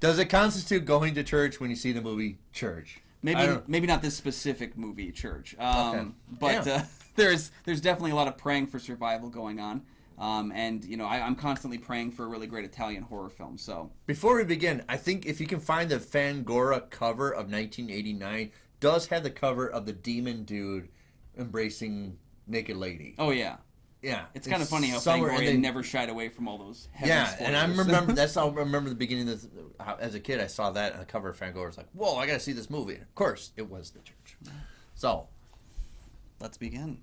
Does it constitute going to church when you see the movie Church? Maybe not this specific movie, Church. Okay. But Yeah. there's definitely a lot of praying for survival going on. And, I'm constantly praying for a really great Italian horror film. So Before we begin, I think if you can find the Fangora cover of 1989, does have the cover of the demon dude embracing naked lady. Oh, yeah. Yeah. It's kind of funny how somewhere, and Fangoria they- never shied away from all those heavy Yeah, spoilers. and I remember that's how I remember the beginning of this. As a kid, I saw that on the cover of Fangora. I was like, "Whoa, I gotta see this movie!" And of course, it was The Church. So, Let's begin.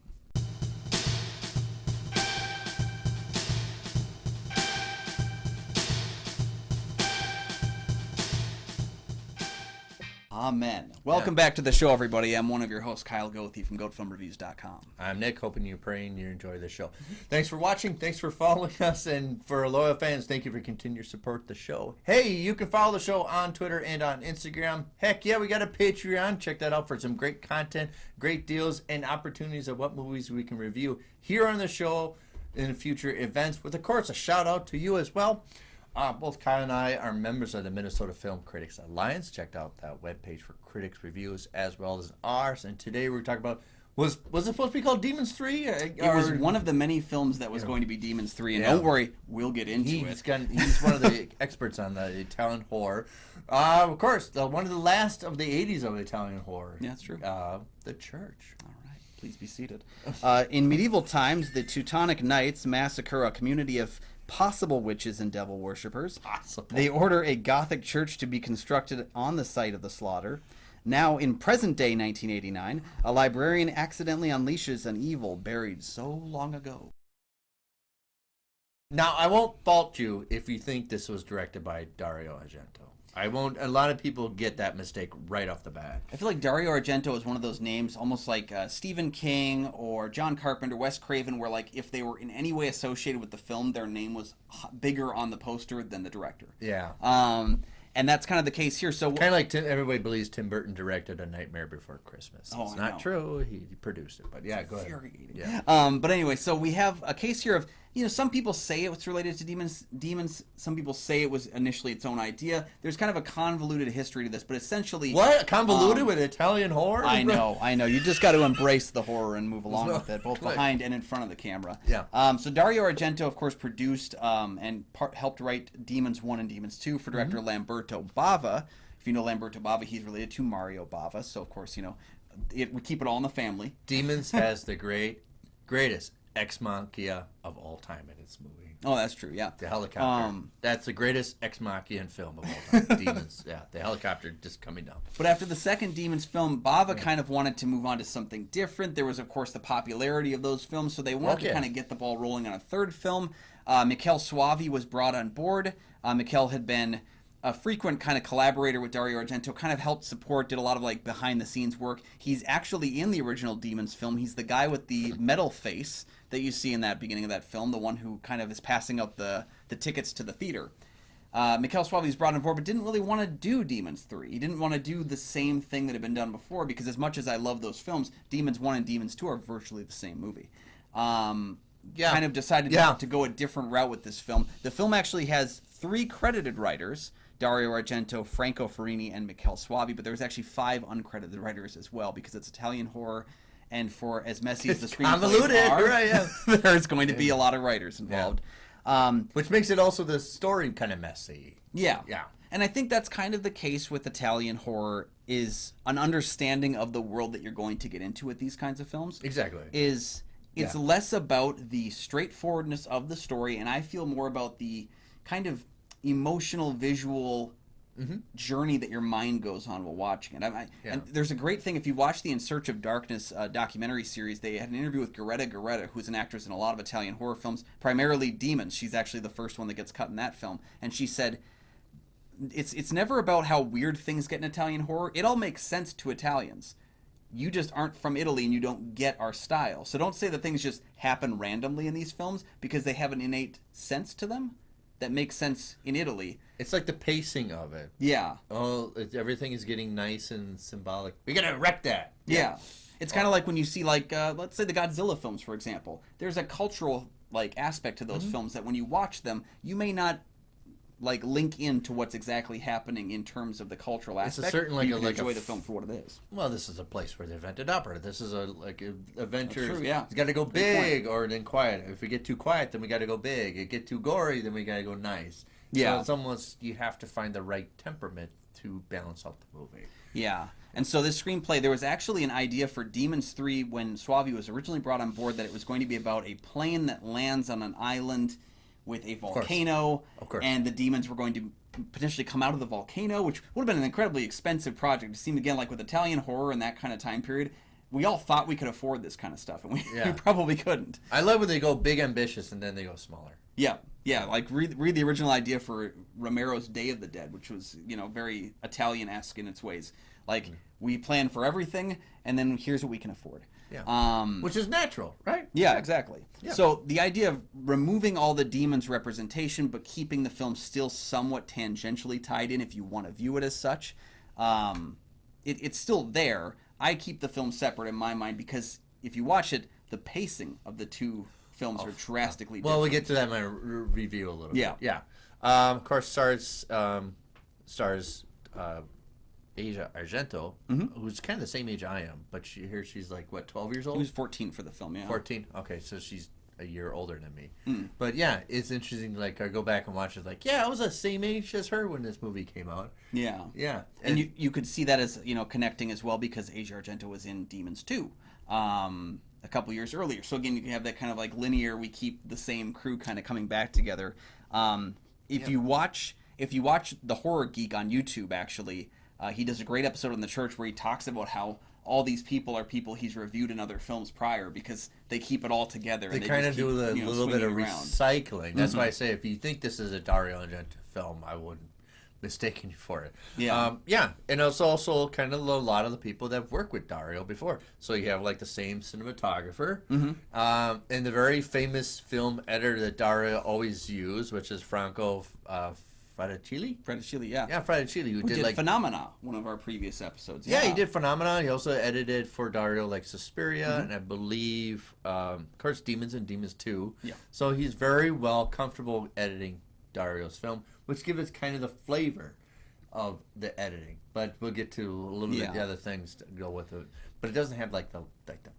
Amen. Welcome back to the show, everybody. I'm one of your hosts, Kyle Goethe from GoatFilmReviews.com. I'm Nick, hoping you're praying you enjoy the show. Thanks for watching. Thanks for following us. And for our loyal fans, thank you for continuing to support the show. Hey, you can follow the show on Twitter and on Instagram. Heck yeah, we got a Patreon. Check that out for some great content, great deals, and opportunities of what movies we can review here on the show in future events. With, of course, a shout out to you as well. Both Kyle and I are members of the Minnesota Film Critics Alliance. Checked out that webpage for critics reviews as well as ours. And today we're talking about, was it supposed to be called Demons 3? It was one of the many films that was going to be Demons 3. And don't worry, we'll get into it. He's one of the experts on the Italian horror. Of course, one of the last of the 80s of Italian horror. Yeah, that's true. The Church. All right, please be seated. In medieval times, the Teutonic Knights massacre a community of possible witches and devil worshippers. They order a Gothic church to be constructed on the site of the slaughter. Now, in present-day 1989, a librarian accidentally unleashes an evil buried so long ago. Now, I won't fault you if you think this was directed by Dario Argento. I won't. A lot of people get that mistake right off the bat. I feel like Dario Argento is one of those names, almost like Stephen King or John Carpenter, Wes Craven, where like if they were in any way associated with the film, their name was bigger on the poster than the director. Yeah. And that's kind of the case here. So kind of like everybody believes Tim Burton directed A Nightmare Before Christmas. Oh, it's not true. He produced it, but yeah, go ahead. Yeah. But anyway, so we have a case here of, some people say it was related to demons. Some people say it was initially its own idea. There's kind of a convoluted history to this, but essentially... What? Convoluted with Italian horror? I know. You just got to embrace the horror and move along with it, both behind and in front of the camera. Yeah. So Dario Argento, of course, produced and helped write Demons 1 and Demons 2 for director Lamberto Bava. If you know Lamberto Bava, he's related to Mario Bava, so of course, we keep it all in the family. Demons has the greatest ex machina of all time in its movie. Oh, that's true, yeah. The helicopter. That's the greatest ex machina film of all time. Demons, yeah. The helicopter just coming down. But after the second Demons film, Bava kind of wanted to move on to something different. There was, of course, the popularity of those films, so they wanted to kind of get the ball rolling on a third film. Michele Soavi was brought on board. Michele had been a frequent kind of collaborator with Dario Argento, kind of helped support, did a lot of like behind the scenes work. He's actually in the original Demons film. He's the guy with the metal face that you see in that beginning of that film, the one who kind of is passing out the tickets to the theater. Michele Soavi was brought on board, but didn't really want to do Demons 3. He didn't want to do the same thing that had been done before, because as much as I love those films, Demons 1 and Demons 2 are virtually the same movie. Kind of decided to go a different route with this film. The film actually has 3 credited writers: Dario Argento, Franco Ferrini, and Michele Soavi, but there's actually 5 uncredited writers as well, because it's Italian horror, and for as messy as the screenplays are, right, yeah. there's going to be a lot of writers involved. Which makes it also the story kind of messy. Yeah. And I think that's kind of the case with Italian horror, is an understanding of the world that you're going to get into with these kinds of films. Exactly. It's less about the straightforwardness of the story, and I feel more about the kind of emotional, visual journey that your mind goes on while watching it. And there's a great thing, if you watch the In Search of Darkness documentary series, they had an interview with Goethe, who's an actress in a lot of Italian horror films, primarily Demons. She's actually the first one that gets cut in that film. And she said, it's never about how weird things get in Italian horror. It all makes sense to Italians. You just aren't from Italy and you don't get our style. So don't say that things just happen randomly in these films, because they have an innate sense to them that makes sense in Italy. It's like the pacing of it. Yeah. Oh, everything is getting nice and symbolic. We gotta wreck that. Yeah. It's kind of like when you see, like, let's say the Godzilla films, for example. There's a cultural aspect to those films that when you watch them, you may not like link into what's exactly happening in terms of the cultural aspect. It's a certain like you a can like enjoy a the film for what it is. Well, this is a place where they invented opera. This is a adventure. That's true, yeah. It's got to go big or then quiet. If we get too quiet, then we got to go big. It get too gory, then we got to go nice. Yeah. So it's almost you have to find the right temperament to balance out the movie. Yeah. And so this screenplay, there was actually an idea for Demons 3 when Suavi was originally brought on board that it was going to be about a plane that lands on an island with a volcano. Of course. And the demons were going to potentially come out of the volcano, which would have been an incredibly expensive project. It seemed, again, like with Italian horror in that kind of time period, we all thought we could afford this kind of stuff, and we probably couldn't. I love when they go big ambitious and then they go smaller. Yeah. Yeah, like read the original idea for Romero's Day of the Dead, which was, very Italian-esque in its ways. Like, we plan for everything, and then here's what we can afford. Yeah. Which is natural, right? Yeah, exactly. Yeah. So the idea of removing all the demons' representation, but keeping the film still somewhat tangentially tied in, if you want to view it as such, it's still there. I keep the film separate in my mind because if you watch it, the pacing of the two films are drastically different. Well, we'll get to that in my review a little bit. Yeah. Of course, stars Asia Argento, who's kind of the same age I am, but she's like, what, 12 years old? He was 14 for the film, yeah. 14? Okay, so she's a year older than me. But yeah, it's interesting, like, I go back and watch it, like, yeah, I was the same age as her when this movie came out. Yeah. Yeah. And you could see that as, connecting as well because Asia Argento was in Demons 2 a couple years earlier. So again, you can have that kind of like linear, we keep the same crew kind of coming back together. If you watch The Horror Geek on YouTube, actually, he does a great episode on the church where he talks about how all these people are people he's reviewed in other films prior because they keep it all together. They and kind of do a little bit of around. recycling. That's why I say if you think this is a Dario Argento film, I wouldn't mistaken you for it. Yeah. And it's also kind of a lot of the people that have worked with Dario before. So you have like the same cinematographer and the very famous film editor that Dario always used, which is Franco Frattachilli? Frattachilli, yeah. Yeah, Frattachilli, who did like Phenomena, one of our previous episodes. Yeah, he did Phenomena. He also edited for Dario like Suspiria, and I believe, of course, Demons and Demons 2. Yeah. So he's very well comfortable editing Dario's film, which gives us kind of the flavor of the editing. But we'll get to a little bit the other things to go with it. But it doesn't have like the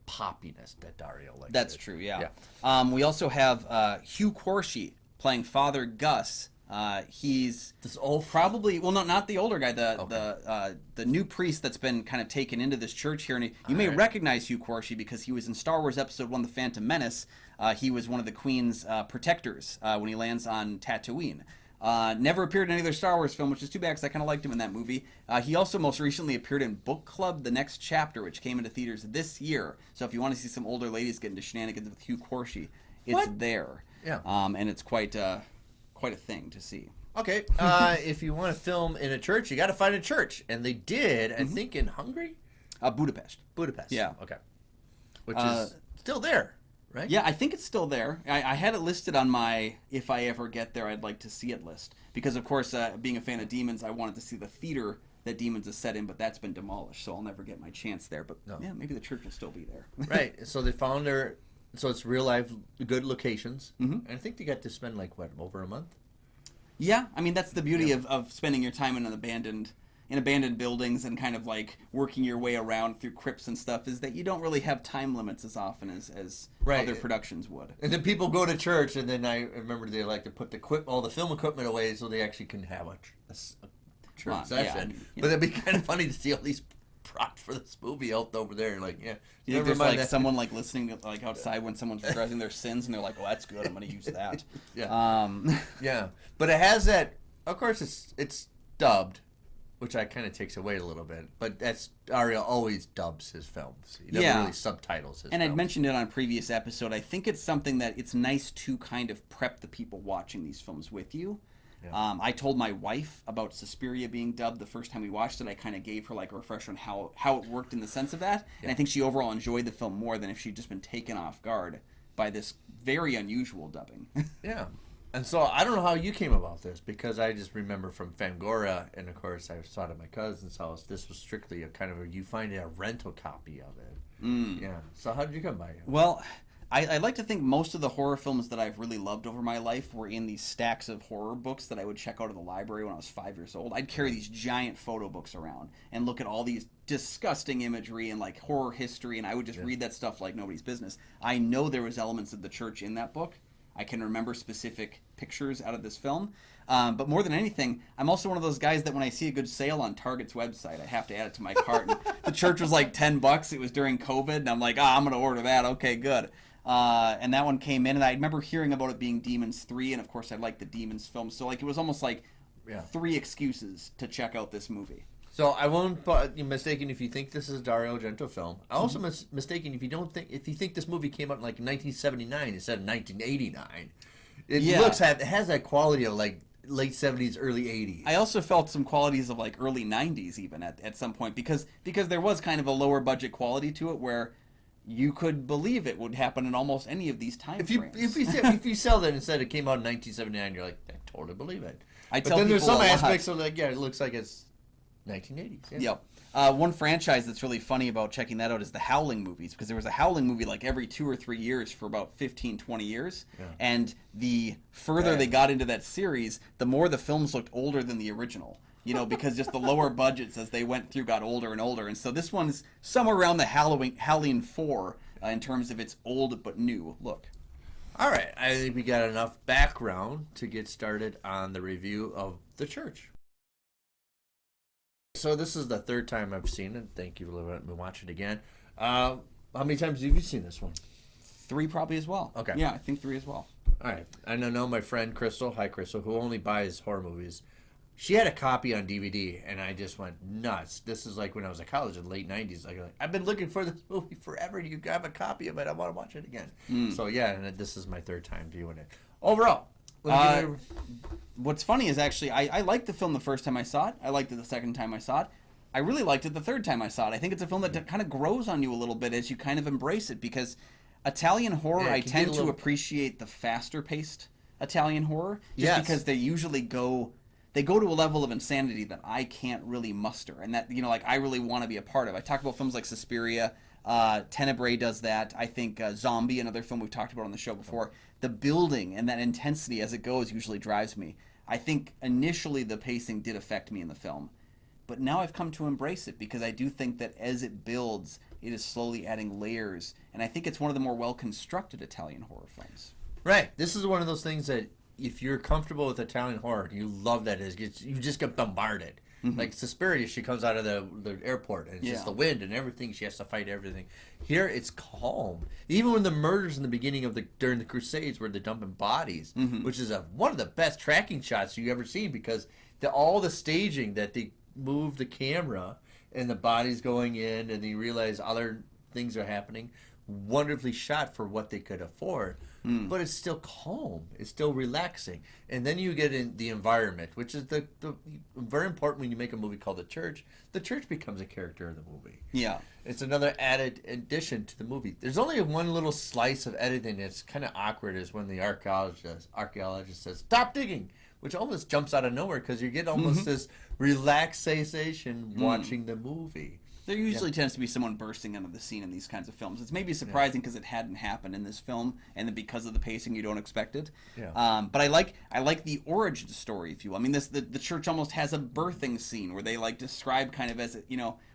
poppiness that Dario likes. That's true, yeah. We also have Hugh Corshi playing Father Gus. He's this old, probably not the older guy, the new priest that's been kind of taken into this church here, and you may recognize Hugh Corshi because he was in Star Wars Episode 1: The Phantom Menace. He was one of the Queen's protectors when he lands on Tatooine. Never appeared in any other Star Wars film, which is too bad because I kind of liked him in that movie. He also most recently appeared in Book Club: The Next Chapter, which came into theaters this year. So if you want to see some older ladies get into shenanigans with Hugh Corshi, it's there. Yeah. And it's quite a thing to see. Okay, if you want to film in a church, you got to find a church, and they did. I think in Hungary, Budapest. Yeah. Okay. Which is still there, right? Yeah, I think it's still there. I had it listed on my if I ever get there, I'd like to see it list because, of course, being a fan of Demons, I wanted to see the theater that Demons is set in, but that's been demolished, so I'll never get my chance there. But yeah, maybe the church will still be there. Right. So they found their. So it's real life, good locations, and I think they got to spend like what, over a month. Yeah, I mean that's the beauty of spending your time in abandoned buildings and kind of like working your way around through crypts and stuff is that you don't really have time limits as often as other productions would. And then people go to church, and then I remember they like to put all the film equipment away so they actually can have a church session. But it'd be kind of funny to see all these props for this movie out over there, like there's like someone like listening like outside when someone's regretting their sins, and they're like, "Oh, that's good. I'm going to use that." Yeah. But it has that. Of course, it's dubbed, which I kind of takes away a little bit. But that's Dario always dubs his films. He never really subtitles his. And films. I'd mentioned it on a previous episode. I think it's something that it's nice to kind of prep the people watching these films with you. Yeah. I told my wife about Suspiria being dubbed the first time we watched it. I kind of gave her like a refresher on how it worked in the sense of that. Yeah. And I think she overall enjoyed the film more than if she'd just been taken off guard by this very unusual dubbing. Yeah. And so I don't know how you came about this because I just remember from Fangoria, and of course I saw it at my cousin's house. This was strictly a kind of you find a rental copy of it. Yeah. So how did you come by it? Well, I like to think most of the horror films that I've really loved over my life were in these stacks of horror books that I would check out of the library when I was 5 years old. I'd carry these giant photo books around and look at all these disgusting imagery and like horror history, and I would just read that stuff like nobody's business. I know there was elements of the church in that book. I can remember specific pictures out of this film. But more than anything, I'm also one of those guys that when I see a good sale on Target's website, I have to add it to my cart. And the church was like $10. It was during COVID, and I'm like, I'm going to order that. Okay, good. And that one came in, and I remember hearing about it being Demons 3, and of course I like the Demons film. So like it was almost like 3 excuses to check out this movie. So I won't be mistaken if you think this is a Dario Argento film. I also mistaken if you think this movie came out in like 1979 instead of 1989. It it has that quality of like late 70s, early 80s. I also felt some qualities of like early 90s even at some point because there was kind of a lower budget quality to it where you could believe it would happen in almost any of these time frames. If you sell that and said it came out in 1979, you're like, I totally believe it. But then there's some aspects of like, it looks like it's 1980s. Yep. One franchise that's really funny about checking that out is the Howling movies, because there was a Howling movie like every 2 or 3 years for about 15, 20 years. Yeah. And the further they got into that series, the more the films looked older than the original. Because just the lower budgets as they went through got older and older. And so this one's somewhere around the Howling 4 in terms of its old but new look. All right. I think we got enough background to get started on the review of The Church. So this is the 3rd time I've seen it. Thank you for letting me watch it again. How many times have you seen this one? 3 probably as well. Okay. Yeah, I think 3 as well. All right. I know my friend Crystal, hi Crystal, who only buys horror movies. She had a copy on DVD, and I just went nuts. This is like when I was in college in the late 90s. Like, I've been looking for this movie forever. You have a copy of it. I want to watch it again. So, yeah, and this is my 3rd time viewing it. Overall. What's funny is actually I liked the film the first time I saw it. I liked it the second time I saw it. I really liked it the 3rd time I saw it. I think it's a film that kind of grows on you a little bit as you kind of embrace it, because Italian horror, I tend to appreciate the faster-paced Italian horror just because they usually go to a level of insanity that I can't really muster, and that I really want to be a part of. I talk about films like Suspiria. Tenebrae does that. I think Zombie, another film we've talked about on the show before, the building and that intensity as it goes usually drives me. I think initially the pacing did affect me in the film, but now I've come to embrace it because I do think that as it builds, it is slowly adding layers, and I think it's one of the more well-constructed Italian horror films. Right. This is one of those things that if you're comfortable with Italian horror, you love that. You just get bombarded. Mm-hmm. Like Suspiria, she comes out of the airport, and it's just the wind and everything. She has to fight everything. Here, it's calm. Even when the murders in the beginning during the Crusades, where they're dumping bodies, which is one of the best tracking shots you've ever seen, because all the staging that they move the camera and the bodies going in, and you realize other things are happening. Wonderfully shot for what they could afford, but it's still calm. It's still relaxing. And then you get in the environment, which is the very important when you make a movie called The Church. The church becomes a character of the movie. Yeah. It's another added addition to the movie. There's only one little slice of editing that's kind of awkward, is when the archaeologist says, "Stop digging," which almost jumps out of nowhere because you get almost this relaxation watching the movie. There usually tends to be someone bursting onto the scene in these kinds of films. It's maybe surprising because it hadn't happened in this film, and then because of the pacing, you don't expect it. Yeah. But I like the origin story, if you will. I mean, the church almost has a birthing scene where they describe kind of as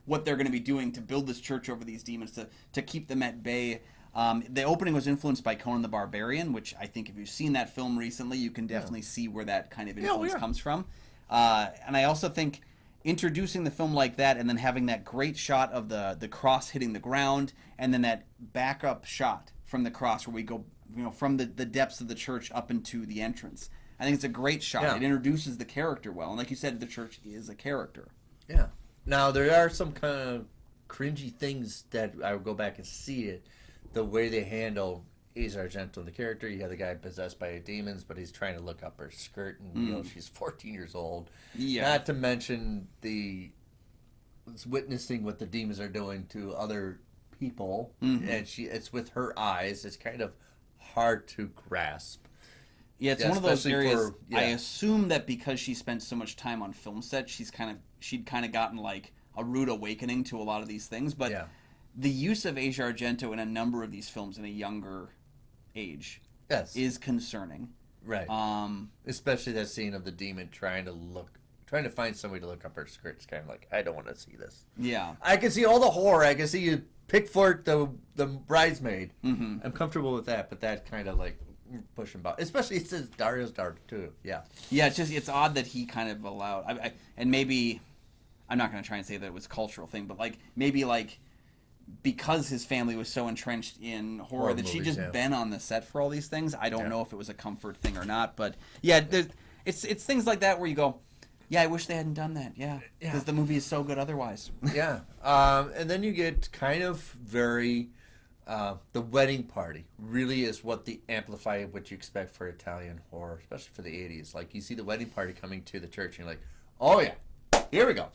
what they're going to be doing to build this church over these demons to keep them at bay. The opening was influenced by Conan the Barbarian, which I think if you've seen that film recently, you can definitely see where that kind of influence comes from. And I also think introducing the film like that, and then having that great shot of the cross hitting the ground, and then that backup shot from the cross where we go from the depths of the church up into the entrance. I think it's a great shot. It introduces the character well, and like you said, the church is a character. Yeah. Now there are some kind of cringy things that I would go back and see it, the way they handle Asia Argento, the character. You have the guy possessed by demons, but he's trying to look up her skirt, and she's 14 years old. Yeah. Not to mention it's witnessing what the demons are doing to other people, and it's with her eyes. It's kind of hard to grasp. Yeah, it's one of those areas. I assume that because she spent so much time on film set, she'd kind of gotten like a rude awakening to a lot of these things. But the use of Asia Argento in a number of these films in a younger age Yes. is concerning. Right. Especially that scene of the demon trying to find somebody to look up her skirt. It's kind of like, I don't want to see this. Yeah. I can see all the horror. I can see you pickflirt the bridesmaid. Mm-hmm. I'm comfortable with that, but that kind of like pushing back. Especially it says Dario's daughter too. Yeah. Yeah, it's odd that he kind of allowed, and maybe I'm not going to try and say that it was a cultural thing, but like maybe like because his family was so entrenched in horror that she'd just been on the set for all these things. I don't know if it was a comfort thing or not, but yeah, it's things like that where you go, yeah, I wish they hadn't done that. Yeah, because the movie is so good otherwise. Yeah, and then you get kind of very the wedding party really is what the amplify what you expect for Italian horror, especially for the 80s. Like you see the wedding party coming to the church, and you're like, oh yeah, here we go.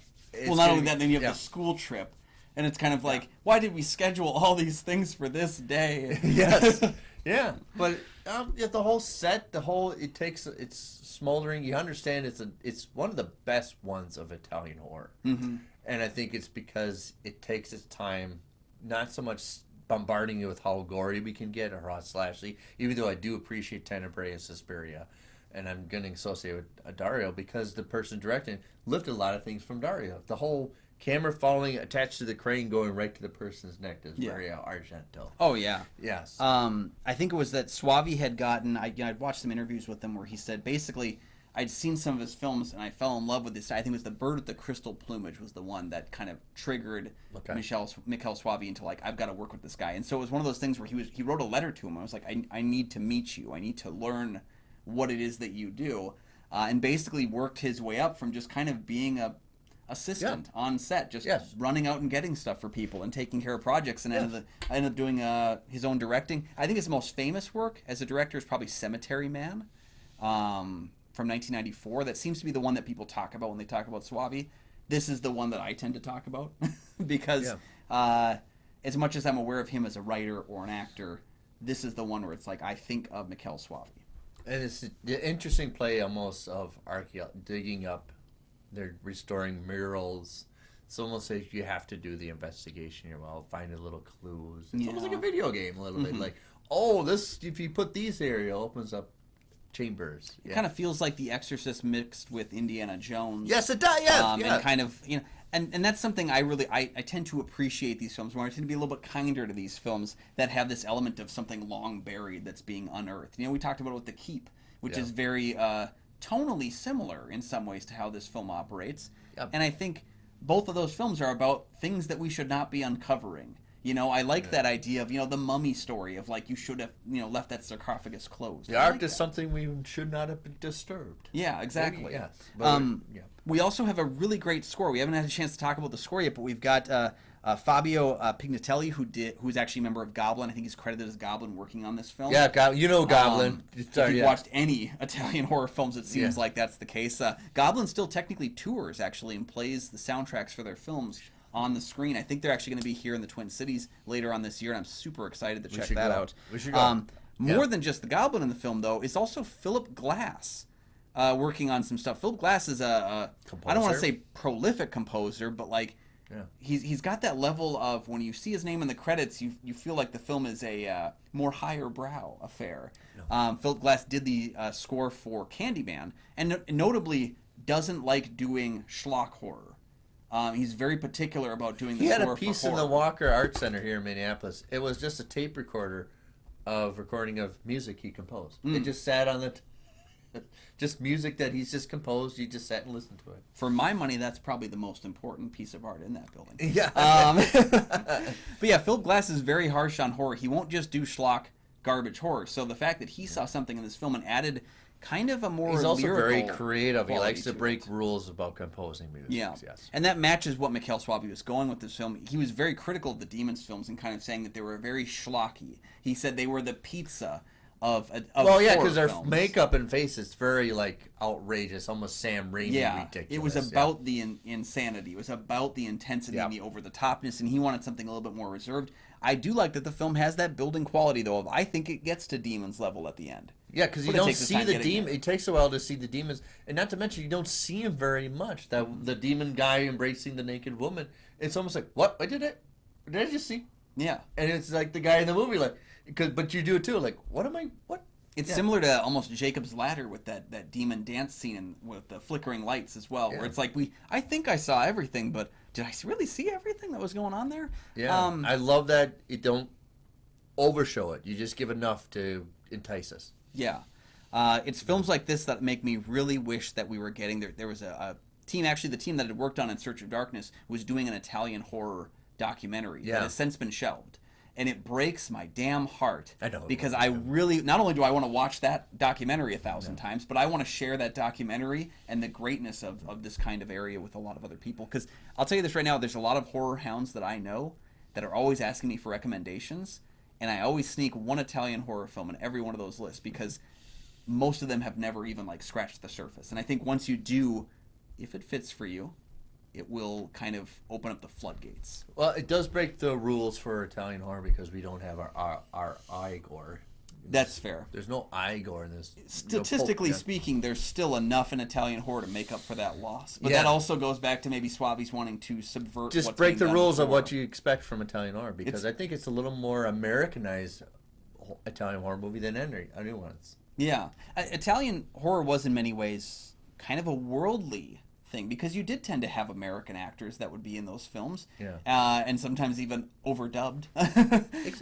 Well, not only that, then you have the school trip. And it's kind of like, why did we schedule all these things for this day? Yes. Yeah. But the whole set, it's smoldering. You understand it's one of the best ones of Italian horror. Mm-hmm. And I think it's because it takes its time, not so much bombarding you with how gory we can get or how slashy, even though I do appreciate Tenebrae and Suspiria. And I'm going to associate with Dario because the person directing lifted a lot of things from Dario. The whole camera following attached to the crane going right to the person's neck is very Argento. Oh, yeah. Yes. I think it was that Suavi had gotten, I'd watched some interviews with him where he said basically I'd seen some of his films and I fell in love with this. I think it was The Bird with the Crystal Plumage was the one that kind of triggered Michel Suavi into like, I've got to work with this guy. And so it was one of those things where he wrote a letter to him. I was like, I need to meet you. I need to learn what it is that you do. And basically worked his way up from just kind of being a assistant on set, just running out and getting stuff for people and taking care of projects, and ended up doing his own directing. I think his most famous work as a director is probably Cemetery Man from 1994. That seems to be the one that people talk about when they talk about Suavi. This is the one that I tend to talk about because as much as I'm aware of him as a writer or an actor, this is the one where it's like I think of Michel Suavi. And it's the interesting play almost of digging up. They're restoring murals. It's almost like you have to do the investigation here. Well, finding little clues. It's almost like a video game a little bit. Like, if you put these here, it opens up chambers. It kind of feels like The Exorcist mixed with Indiana Jones. Yes, it does. Yes, and kind of, and that's something I tend to appreciate these films more. I tend to be a little bit kinder to these films that have this element of something long buried that's being unearthed. We talked about it with The Keep, which is very tonally similar in some ways to how this film operates. Yep. And I think both of those films are about things that we should not be uncovering. I like that idea of, the mummy story of like you should have, left that sarcophagus closed. The Ark is something we should not have disturbed. Yeah, exactly. Yes. We also have a really great score. We haven't had a chance to talk about the score yet, but we've got Fabio Pignatelli, who's actually a member of Goblin. I think he's credited as Goblin working on this film. Yeah, Goblin. If you've watched any Italian horror films, it seems like that's the case. Goblin still technically tours, actually, and plays the soundtracks for their films on the screen. I think they're actually going to be here in the Twin Cities later on this year, and I'm super excited to check that out. We should go. More than just the Goblin in the film, though, is also Philip Glass working on some stuff. Philip Glass is I don't want to say prolific composer, but like he's got that level of when you see his name in the credits, you feel like the film is a more higher brow affair. Philip Glass did the score for Candyman, and notably doesn't like doing schlock horror. He's very particular about doing the score for horror. He had a piece in the Walker Art Center here in Minneapolis. It was just a tape recorder of recording of music he composed. It just sat on the... just music that he's just composed. You just sat and listened to it. For my money, that's probably the most important piece of art in that building. Yeah. But yeah, Philip Glass is very harsh on horror. He won't just do schlock garbage horror. So the fact that he saw something in this film and added kind of a more He's also lyrical very creative. He likes to it. break rules about composing music. Yeah. Yes. And that matches what Michel Suavi was going with this film. He was very critical of the Demons films and kind of saying that they were very schlocky. He said they were the pizza of because their makeup and face is very like outrageous, almost Sam Raimi ridiculous. It was about the insanity. It was about the intensity and the over the topness, and he wanted something a little bit more reserved. I do like that the film has that building quality, though. I think it gets to Demons level at the end. Yeah, because you don't see the demon. It takes a while to see the demons, and not to mention you don't see him very much. The demon guy embracing the naked woman. It's almost like, what? I did it. Did I just see? Yeah, and it's like the guy in the movie, like but you do it too. Like, what? It's similar to almost Jacob's Ladder with that demon dance scene with the flickering lights as well, where it's like I think I saw everything, but did I really see everything that was going on there? Yeah, I love that you don't overshow it. You just give enough to entice us. Yeah. It's films like this that make me really wish that we were getting there. There was a team, actually the team that had worked on In Search of Darkness was doing an Italian horror documentary that has since been shelved. And it breaks my damn heart. I know. Because I really, not only do I want to watch that documentary 1,000 times, but I want to share that documentary and the greatness of this kind of area with a lot of other people. Because I'll tell you this right now, there's a lot of horror hounds that I know that are always asking me for recommendations. And I always sneak one Italian horror film in every one of those lists because most of them have never even like scratched the surface. And I think once you do, if it fits for you, it will kind of open up the floodgates. Well, it does break the rules for Italian horror because we don't have our eye gore. That's fair. There's no eye gore in this. Statistically speaking, there's still enough in Italian horror to make up for that loss. But that also goes back to maybe Suavi's wanting to subvert. Just what's break being the done rules of before. what you expect from Italian horror because I think it's a little more Americanized Italian horror movie than any ones. Yeah, Italian horror was in many ways kind of a worldly thing because you did tend to have American actors that would be in those films, and sometimes even overdubbed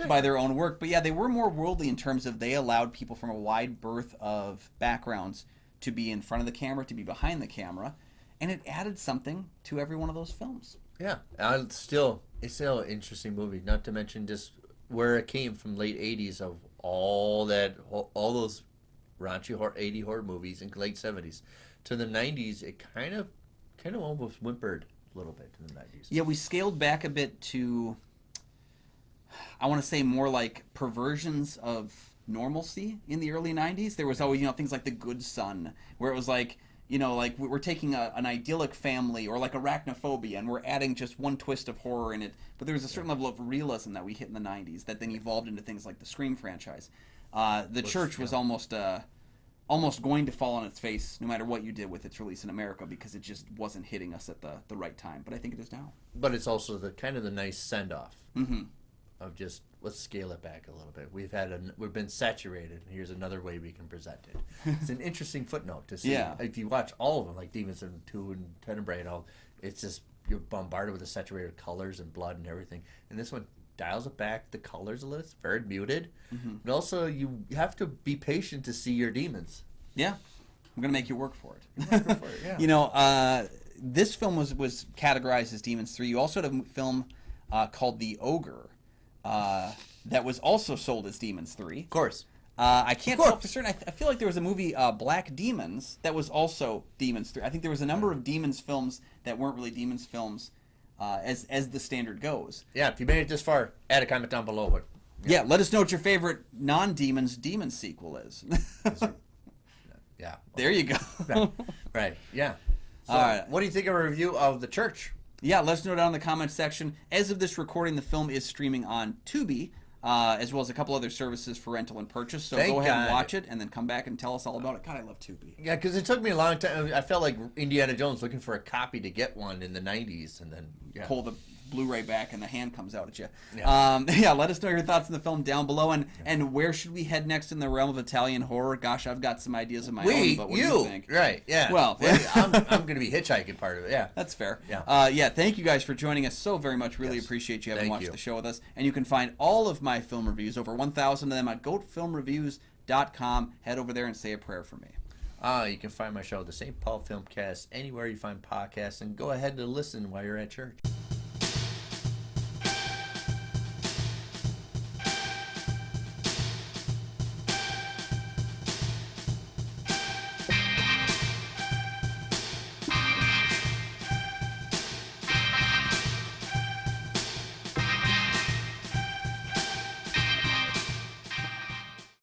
by their own work. But yeah, they were more worldly in terms of they allowed people from a wide berth of backgrounds to be in front of the camera, to be behind the camera, and it added something to every one of those films. Yeah, it's still an interesting movie. Not to mention just where it came from, late '80s of all those raunchy 80 horror movies in late '70s. To the '90s, it kind of almost whimpered a little bit in the '90s. Yeah, we scaled back a bit to, I want to say, more like perversions of normalcy in the early '90s. There was always, things like The Good Son, where it was like, like we're taking an idyllic family or like arachnophobia and we're adding just one twist of horror in it. But there was a certain level of realism that we hit in the '90s that then evolved into things like the Scream franchise. The Church was almost going to fall on its face no matter what you did with its release in America because it just wasn't hitting us at the right time. But I think it is now. But it's also the kind of the nice send-off of just, let's scale it back a little bit. We've been saturated. Here's another way we can present it. It's an interesting footnote to see. Yeah. If you watch all of them, like Demons 2 and Tenebrae and all, it's just, you're bombarded with the saturated colors and blood and everything. And this one dials it back, the colors a little. It's very muted. But also, you have to be patient to see your demons. Yeah. I'm going to make you work for it. This film was categorized as Demons 3. You also had a film called The Ogre that was also sold as Demons 3. Of course. I can't tell for certain. I feel like there was a movie, Black Demons, that was also Demons 3. I think there was a number of Demons films that weren't really Demons films as the standard goes. Yeah, if you made it this far, add a comment down below. But yeah, let us know what your favorite non-Demons demon sequel is. Yeah. There you go. Right, yeah. So, all right. What do you think of a review of The Church? Yeah, let us know down in the comments section. As of this recording, the film is streaming on Tubi, as well as a couple other services for rental and purchase. So go ahead and watch it, and then come back and tell us all about it. God, I love Tubi. Yeah, because it took me a long time. I felt like Indiana Jones looking for a copy to get one in the '90s, and then pull the Blu-ray back, and the hand comes out at you. Yeah, let us know your thoughts on the film down below, and where should we head next in the realm of Italian horror? Gosh, I've got some ideas of my own, but what do you think? Right, yeah. Well, I'm going to be hitchhiking part of it, yeah. That's fair. Yeah. Thank you guys for joining us so very much. Really appreciate you having watched the show with us. And you can find all of my film reviews, over 1,000 of them, at goatfilmreviews.com. Head over there and say a prayer for me. You can find my show, the St. Paul Filmcast, anywhere you find podcasts, and go ahead and listen while you're at church.